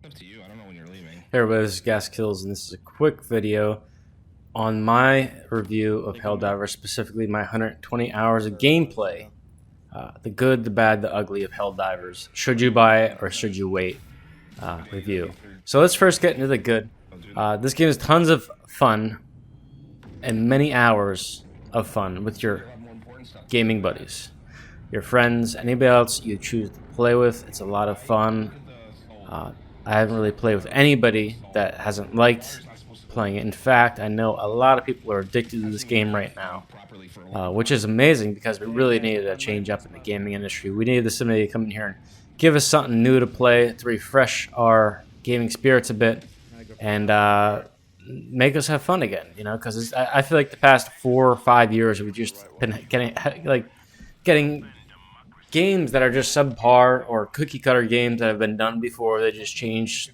Up to you. I don't know when you're leaving. Hey everybody, this is GasKills, and this is a quick video on my review of Helldivers, specifically my 120 hours of gameplay. The good, the bad, the ugly of Helldivers. Should you buy it or should you wait? Review. So let's first get into the good. This game is tons of fun and many hours of fun with your gaming buddies, your friends, anybody else you choose to play with. It's a lot of fun. I haven't really played with anybody that hasn't liked playing it. In fact, I know a lot of people are addicted to this game right now, which is amazing because we really needed a change up in the gaming industry. We needed somebody to come in here and give us something new to play, to refresh our gaming spirits a bit, and make us have fun again. You know, because I feel like the past 4 or 5 years we've just been getting games that are just subpar or cookie cutter games that have been done before. They just change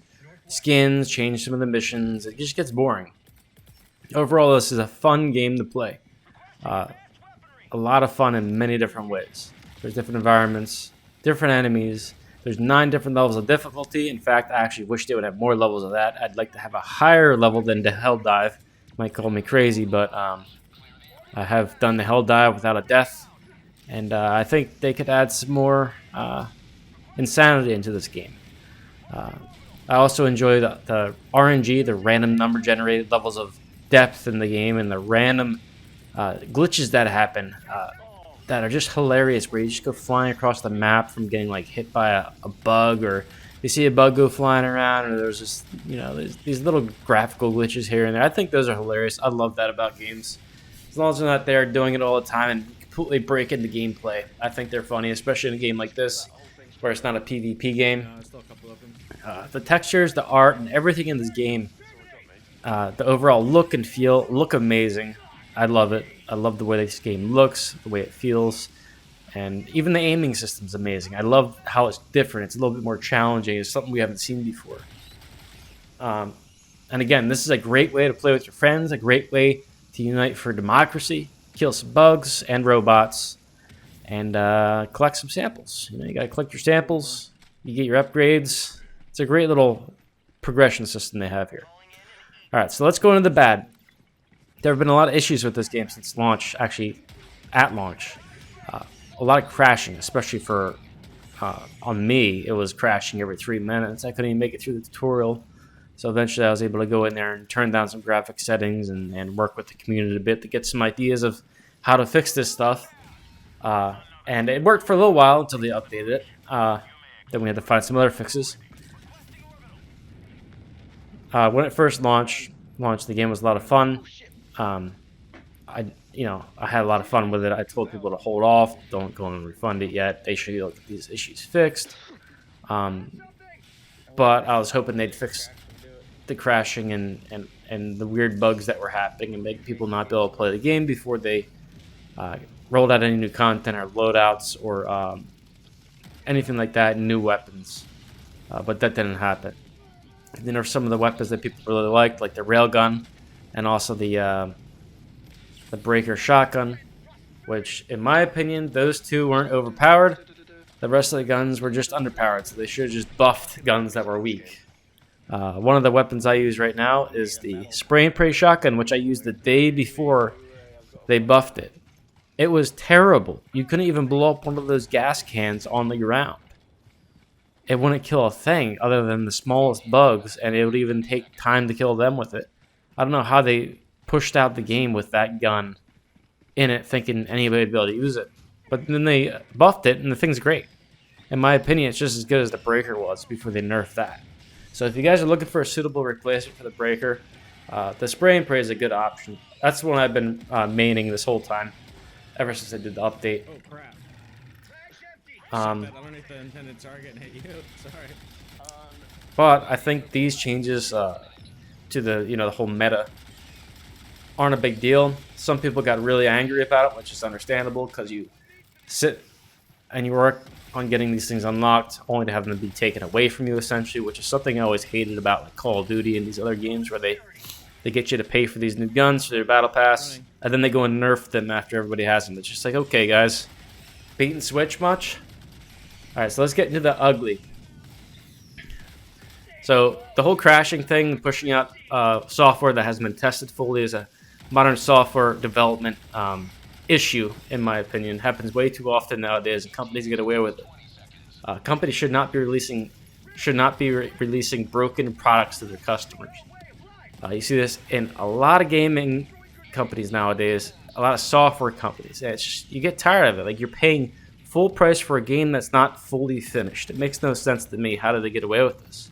skins, change some of the missions. It just gets boring. Overall, this is a fun game to play. A lot of fun in many different ways. There's different environments, different enemies. There's 9 different levels of difficulty. In fact, I actually wish they would have more levels of that. I'd like to have a higher level than the Hell Dive. Might call me crazy, but I have done the Hell Dive without a death. And I think they could add some more insanity into this game. I also enjoy the RNG, the random number generated levels of depth in the game, and the random glitches that happen that are just hilarious, where you just go flying across the map from getting like hit by a bug, or you see a bug go flying around, or there's just, you know, there's these little graphical glitches here and there. I think those are hilarious. I love that about games. As long as they're not there doing it all the time and completely breaking the gameplay, I think they're funny, especially in a game like this where it's not a PvP game. The textures, the art, and everything in this game, the overall look and feel look amazing. I love it. I love the way this game looks, the way it feels, and even the aiming system's amazing. I love how it's different. It's a little bit more challenging. It's something we haven't seen before. And again, this is a great way to play with your friends, a great way to unite for democracy, kill some bugs and robots, and collect some samples. You know, you gotta collect your samples, you get your upgrades. It's a great little progression system they have here. Alright, so let's go into the bad. There have been a lot of issues with this game since launch, actually at launch. A lot of crashing, especially for, on me, it was crashing every 3 minutes. I couldn't even make it through the tutorial. So eventually I was able to go in there and turn down some graphic settings and work with the community a bit to get some ideas of how to fix this stuff. And it worked for a little while until they updated it. Then we had to find some other fixes. When it first launched, the game was a lot of fun. I had a lot of fun with it. I told people to hold off, don't go and refund it yet. They should get these issues fixed. But I was hoping they'd fix the crashing and the weird bugs that were happening and make people not be able to play the game before they rolled out any new content or loadouts or anything like that, new weapons. But that didn't happen. And then there were some of the weapons that people really liked, like the railgun and also the breaker shotgun, which, in my opinion, those two weren't overpowered. The rest of the guns were just underpowered, so they should have just buffed guns that were weak. One of the weapons I use right now is the spray and pray shotgun, which I used the day before they buffed it. It was terrible. You couldn't even blow up one of those gas cans on the ground. It wouldn't kill a thing other than the smallest bugs, and it would even take time to kill them with it. I don't know how they pushed out the game with that gun in it, thinking anybody would be able to use it. But then they buffed it, and the thing's great. In my opinion, it's just as good as the breaker was before they nerfed that. So if you guys are looking for a suitable replacement for the breaker, the spray and pray is a good option. That's the one I've been maining this whole time, ever since I did the update. Oh crap! Underneath the intended target and hit you. Sorry. But I think these changes to the whole meta aren't a big deal. Some people got really angry about it, which is understandable because you sit and you work on getting these things unlocked only to have them be taken away from you, essentially, which is something I always hated about like Call of Duty and these other games where they get you to pay for these new guns for their battle pass, and then they go and nerf them after everybody has them. It's just like, okay guys, bait and switch much? Alright, so let's get into the ugly. So the whole crashing thing, pushing out software that hasn't been tested fully, is a modern software development issue, in my opinion. It happens way too often nowadays, and companies get away with it. Companies should not be releasing broken products to their customers. You see this in a lot of gaming companies nowadays, a lot of software companies. It's just, you get tired of it. Like, you're paying full price for a game that's not fully finished. It makes no sense to me. How do they get away with this?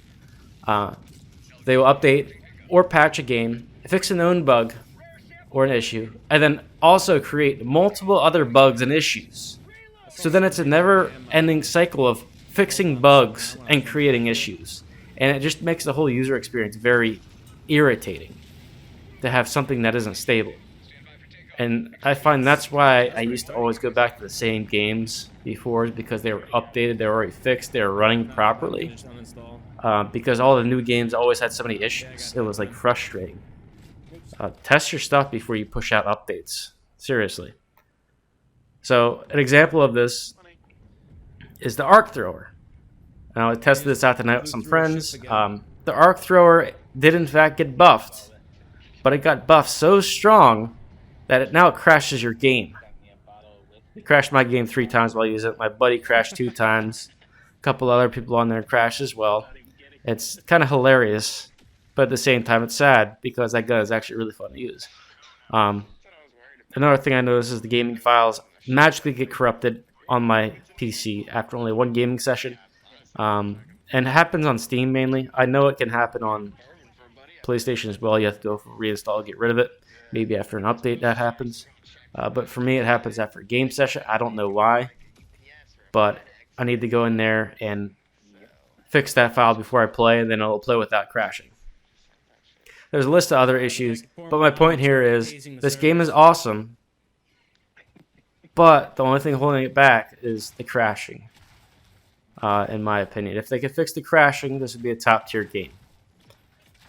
They will update or patch a game, fix a known bug or an issue, and then also create multiple other bugs and issues. So then it's a never-ending cycle of fixing bugs and creating issues. And it just makes the whole user experience very irritating to have something that isn't stable. And I find that's why I used to always go back to the same games before, because they were updated, they were already fixed, they were running properly. Because all the new games always had so many issues. It was like frustrating. Test your stuff before you push out updates. Seriously. So an example of this is the arc thrower. Now, I tested this out tonight with some friends. The arc thrower did in fact get buffed, but it got buffed so strong that it now crashes your game. It crashed my game 3 times while I used it. My buddy crashed 2 times. A couple other people on there crashed as well. It's kind of hilarious, but at the same time it's sad because that gun is actually really fun to use. Another thing I noticed is the gaming files magically get corrupted on my PC after only 1 gaming session. And it happens on Steam mainly. I know it can happen on PlayStation as well. You have to go for reinstall, get rid of it. Maybe after an update that happens. But for me, it happens after a game session. I don't know why. But I need to go in there and fix that file before I play, and then it'll play without crashing. There's a list of other issues, but my point here is this game is awesome, but the only thing holding it back is the crashing, in my opinion. If they could fix the crashing, this would be a top-tier game.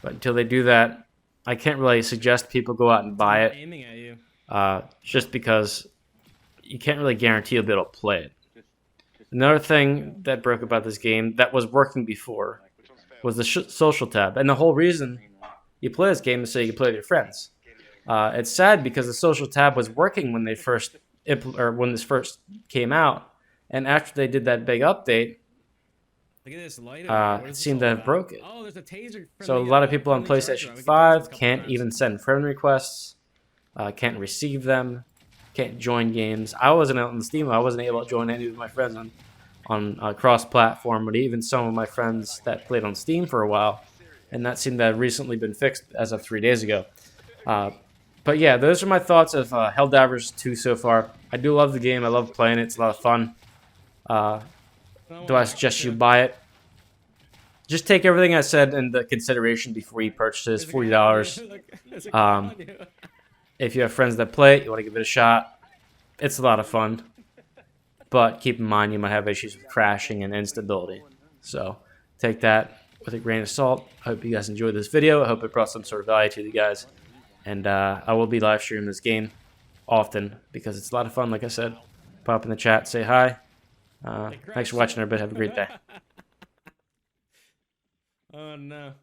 But until they do that, I can't really suggest people go out and buy it, just because you can't really guarantee you'll be able to play it. Another thing that broke about this game that was working before was the social tab. And the whole reason you play this game is so you can play with your friends. It's sad because the social tab was working when they when this first came out, and after they did that big update, it seemed to have broke it. So a lot of people on PlayStation 5 can't even send friend requests, can't receive them, can't join games. I wasn't out on Steam. I wasn't able to join any of my friends on cross-platform, but even some of my friends that played on Steam for a while, and that seemed to have recently been fixed as of 3 days ago. But yeah, those are my thoughts of Helldivers 2 so far. I do love the game. I love playing it. It's a lot of fun. Do I suggest you buy it? Just take everything I said into consideration before you purchase it. It's $40. If you have friends that play it, you want to give it a shot, it's a lot of fun. But keep in mind, you might have issues with crashing and instability. So take that with a grain of salt. I hope you guys enjoyed this video. I hope it brought some sort of value to you guys. And I will be live streaming this game often because it's a lot of fun, like I said. Pop in the chat, say hi. Thanks for watching, everybody. Have a great day. Oh, no.